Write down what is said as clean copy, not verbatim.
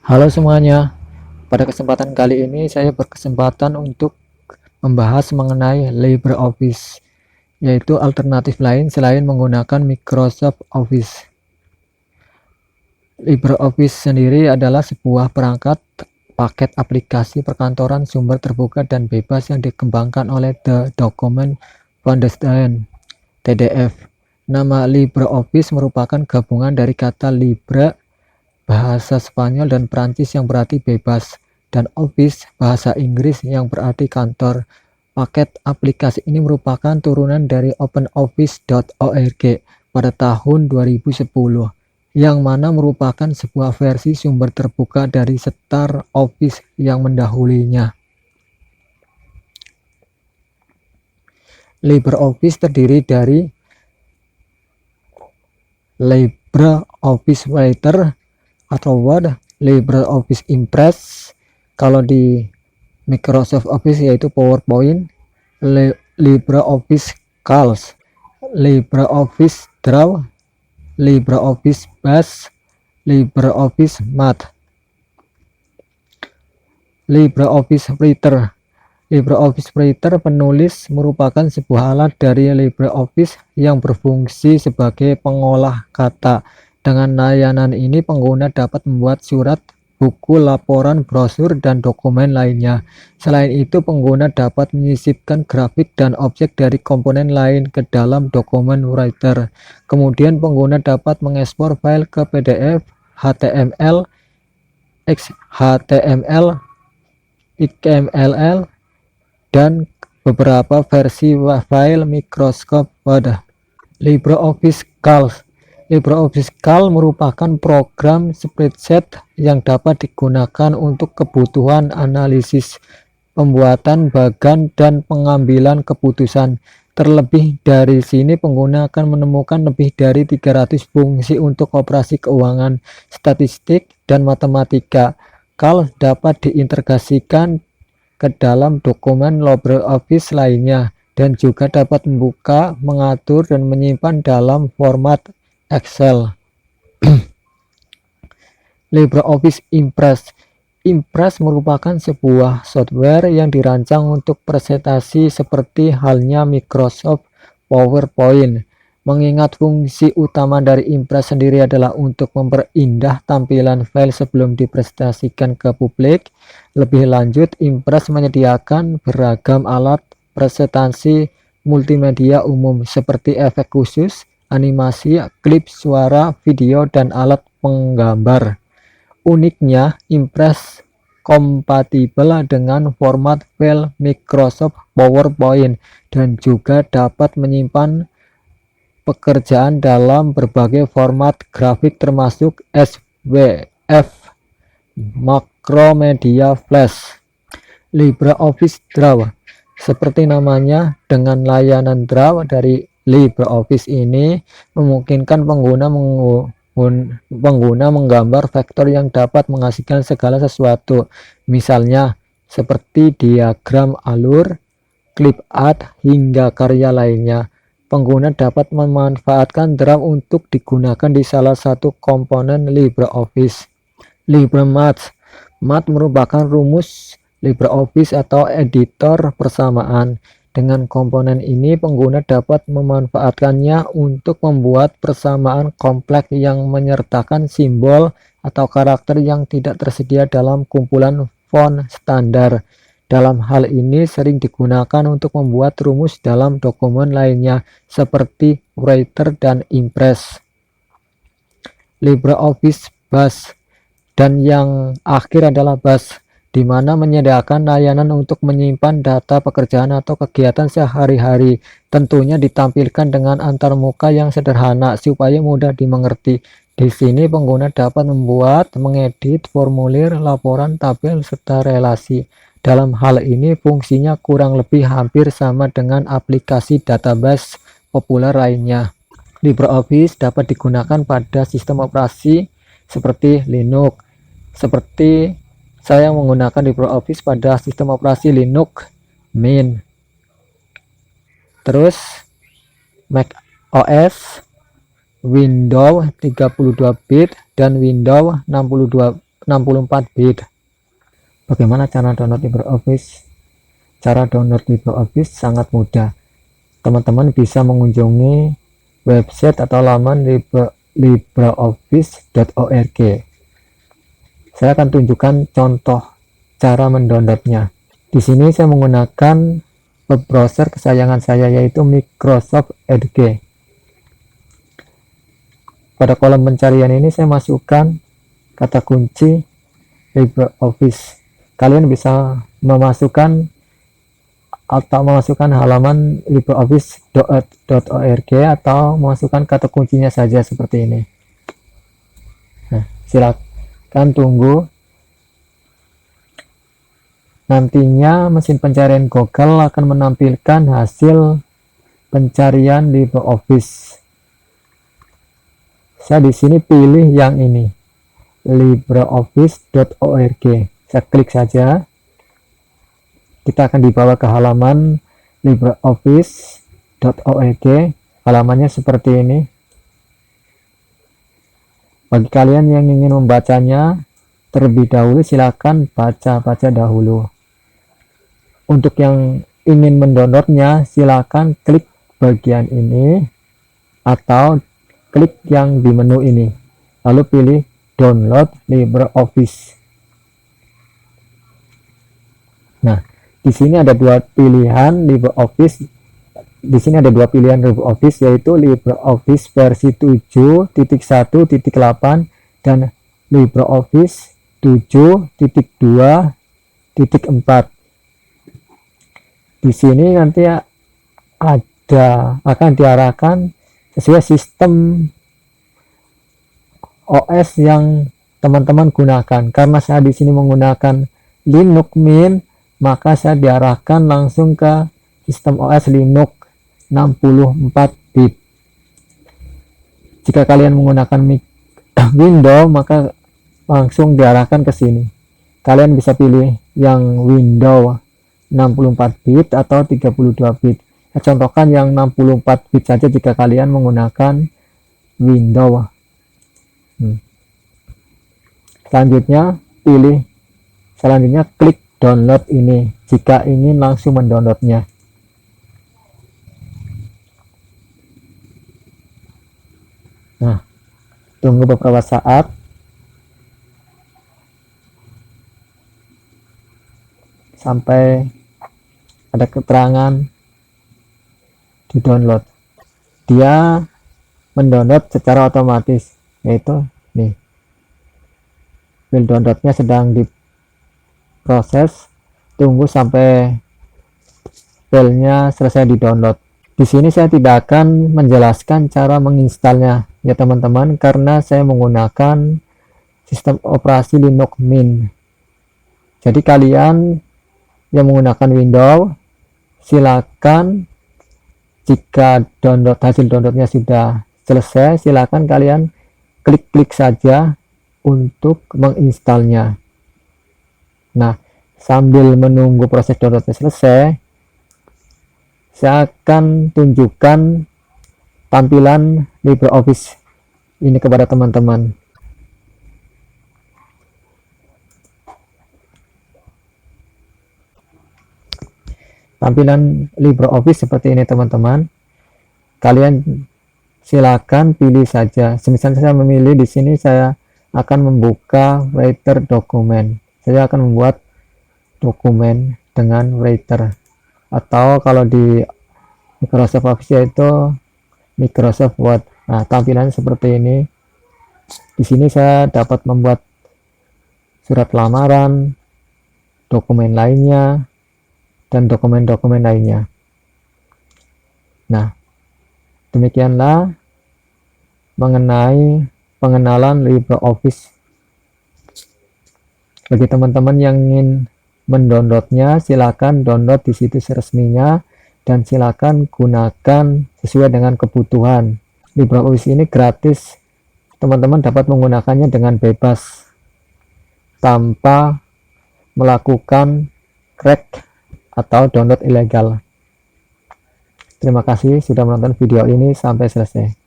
Halo semuanya, pada kesempatan kali ini saya berkesempatan untuk membahas mengenai LibreOffice, yaitu alternatif lain selain menggunakan Microsoft Office. LibreOffice sendiri adalah sebuah perangkat paket aplikasi perkantoran sumber terbuka dan bebas yang dikembangkan oleh The Document Foundation (TDF). Nama LibreOffice merupakan gabungan dari kata libre bahasa Spanyol dan Prancis yang berarti bebas, dan office bahasa Inggris yang berarti kantor. Paket aplikasi ini merupakan turunan dari OpenOffice.org pada tahun 2010, yang mana merupakan sebuah versi sumber terbuka dari Star Office yang mendahulinya. LibreOffice terdiri dari LibreOffice Writer atau Word, LibreOffice Impress kalau di Microsoft Office yaitu PowerPoint, LibreOffice Calc, LibreOffice Draw, LibreOffice Base, LibreOffice Math. LibreOffice Writer. LibreOffice Writer penulis merupakan sebuah alat dari LibreOffice yang berfungsi sebagai pengolah kata. Dengan layanan ini pengguna dapat membuat surat, buku, laporan, brosur, dan dokumen lainnya. Selain itu pengguna dapat menyisipkan grafik dan objek dari komponen lain ke dalam dokumen Writer. Kemudian pengguna dapat mengekspor file ke PDF, HTML, XHTML, XML, dan beberapa versi file Microsoft Word. LibreOffice Calc. LibreOffice Calc merupakan program spreadsheet yang dapat digunakan untuk kebutuhan analisis, pembuatan bagan, dan pengambilan keputusan. Terlebih dari sini pengguna akan menemukan lebih dari 300 fungsi untuk operasi keuangan, statistik, dan matematika. Calc dapat diintegrasikan ke dalam dokumen LibreOffice lainnya dan juga dapat membuka, mengatur, dan menyimpan dalam format Excel. LibreOffice Impress. Impress merupakan sebuah software yang dirancang untuk presentasi seperti halnya Microsoft PowerPoint. Mengingat fungsi utama dari Impress sendiri adalah untuk memperindah tampilan file sebelum dipresentasikan ke publik. Lebih lanjut, Impress menyediakan beragam alat presentasi multimedia umum seperti efek khusus, animasi, klip suara, video, dan alat penggambar. Uniknya, Impress kompatibel dengan format file Microsoft PowerPoint dan juga dapat menyimpan pekerjaan dalam berbagai format grafik termasuk SVF, Macromedia Flash. LibreOffice Draw. Seperti namanya, dengan layanan Draw dari LibreOffice ini memungkinkan pengguna menggambar vektor yang dapat menghasilkan segala sesuatu, misalnya seperti diagram alur, clip art, hingga karya lainnya. Pengguna dapat memanfaatkan Draw untuk digunakan di salah satu komponen LibreOffice. LibreMath. Math merupakan rumus LibreOffice atau editor persamaan. Dengan komponen ini pengguna dapat memanfaatkannya untuk membuat persamaan kompleks yang menyertakan simbol atau karakter yang tidak tersedia dalam kumpulan font standar. Dalam hal ini sering digunakan untuk membuat rumus dalam dokumen lainnya seperti Writer dan Impress. LibreOffice Base. Dan yang akhir adalah Base, di mana menyediakan layanan untuk menyimpan data pekerjaan atau kegiatan sehari-hari. Tentunya ditampilkan dengan antarmuka yang sederhana supaya mudah dimengerti. Di sini pengguna dapat membuat, mengedit formulir, laporan, tabel, serta relasi. Dalam hal ini fungsinya kurang lebih hampir sama dengan aplikasi database populer lainnya. LibreOffice dapat digunakan pada sistem operasi seperti Linux. Seperti saya menggunakan LibreOffice pada sistem operasi Linux Mint, terus Mac OS, Windows 32 bit, dan Windows 64 bit. Bagaimana cara download LibreOffice? Cara download LibreOffice sangat mudah. Teman-teman bisa mengunjungi website atau laman libreoffice.org. Saya akan tunjukkan contoh cara mendownloadnya. Di sini saya menggunakan web browser kesayangan saya, yaitu Microsoft Edge. Pada kolom pencarian ini saya masukkan kata kunci LibreOffice. Kalian bisa memasukkan halaman libreoffice.org atau memasukkan kata kuncinya saja seperti ini. Nah, silakan tunggu. Nantinya mesin pencarian Google akan menampilkan hasil pencarian LibreOffice. Saya di sini pilih yang ini, libreoffice.org. Saya klik saja. Kita akan dibawa ke halaman libreoffice.org. Halamannya seperti ini. Bagi kalian yang ingin membacanya terlebih dahulu, silakan baca dahulu. Untuk yang ingin mendownloadnya, silakan klik bagian ini atau klik yang di menu ini, lalu pilih download LibreOffice. Nah, di sini ada dua pilihan LibreOffice. Di sini ada dua pilihan LibreOffice, yaitu LibreOffice versi 7.1.8 dan LibreOffice 7.2.4. Di sini nanti akan diarahkan sesuai sistem OS yang teman-teman gunakan. Karena saya di sini menggunakan Linux Mint, maka saya diarahkan langsung ke sistem OS Linux 64 bit. Jika kalian menggunakan Windows, maka langsung diarahkan ke sini. Kalian bisa pilih yang Windows 64 bit atau 32 bit. Saya contohkan yang 64 bit saja jika kalian menggunakan Windows. Selanjutnya klik download ini jika ingin langsung mendownloadnya. Nah, tunggu beberapa saat. Sampai ada keterangan di download. Dia mendownload secara otomatis, yaitu nih, file downloadnya sedang diproses. Tunggu sampai filenya selesai di download. Di sini saya tidak akan menjelaskan cara menginstalnya ya teman-teman, karena saya menggunakan sistem operasi Linux Mint. Jadi kalian yang menggunakan Windows, silakan jika hasil downloadnya sudah selesai, silakan kalian klik saja untuk menginstalnya. Nah, sambil menunggu proses downloadnya selesai, saya akan tunjukkan tampilan LibreOffice ini kepada teman-teman. Tampilan LibreOffice seperti ini teman-teman. Kalian silakan pilih saja. Semisal saya memilih di sini, saya akan membuka writer dokumen. Saya akan membuat dokumen dengan writer, atau kalau di Microsoft Office yaitu Microsoft Word. Nah, tampilannya seperti ini. Di sini saya dapat membuat surat lamaran, dokumen lainnya, dan dokumen-dokumen lainnya. Nah, demikianlah mengenai pengenalan LibreOffice. Bagi teman-teman yang ingin mendownloadnya, silakan download di situs resminya dan silakan gunakan sesuai dengan kebutuhan. LibreOffice ini gratis, teman-teman dapat menggunakannya dengan bebas tanpa melakukan crack atau download ilegal. Terima kasih sudah menonton video ini sampai selesai.